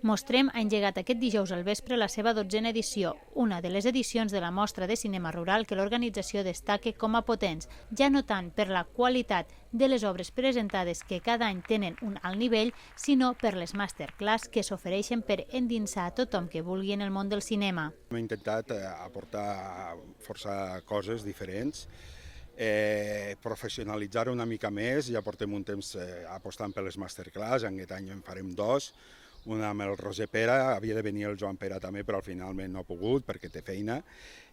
Mostrem ha engegat aquest dijous al vespre la seva 12a edició, una de les edicions de la mostra de cinema rural que l'organització destaca com a potents, ja no tant per la qualitat de les obres presentades que cada any tenen un alt nivell, sinó per les masterclass que s'ofereixen per endinsar a tothom que vulgui en el món del cinema. Hem intentat aportar força coses diferents, professionalitzar una mica més. Ja portem un temps apostant per les masterclass, aquest any en farem dos, una amb el Roger Pera, havia de venir el Joan Pera també, però finalment no ha pogut perquè té feina,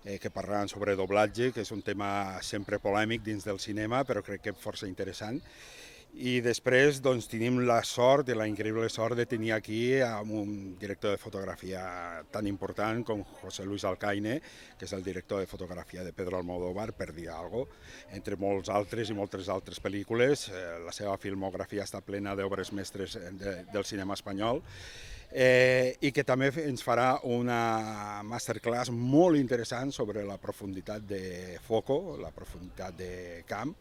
que parlaven sobre doblatge, que és un tema sempre polèmic dins del cinema, però crec que força interessant. I després tenim la sort, la increïble sort de tenir aquí un director de fotografia tan important com José Luis Alcaine, que és el director de fotografia de Pedro Almodóvar, per dir alguna cosa, entre molts altres i moltes altres pel·lícules. La seva filmografia està plena d'obres mestres del cinema espanyol, i que també ens farà una masterclass molt interessant sobre la profunditat de foco, la profunditat de camp.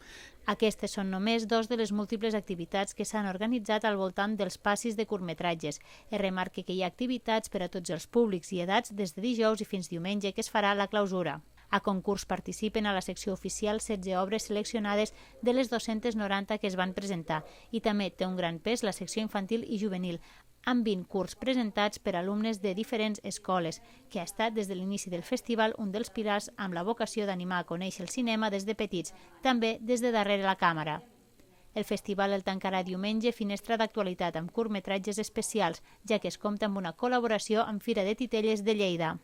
Aquestes són només dos de les múltiples activitats que s'han organitzat al voltant dels passis de curtmetratges. Es remarca que hi ha activitats per a tots els públics i edats des de dijous i fins diumenge, que es farà la clausura. A concurs participen a la secció oficial 16 obres seleccionades de les 290 que es van presentar i també té un gran pes la secció infantil i juvenil, amb 20 curts presentats per alumnes de diferents escoles, que ha estat des de l'inici del festival un dels pilars amb la vocació d'animar a conèixer el cinema des de petits, també des de darrere la càmera. El festival el tancarà diumenge Finestra d'actualitat amb curtmetratges especials, ja que es compta amb una col·laboració amb Fira de Titelles de Lleida.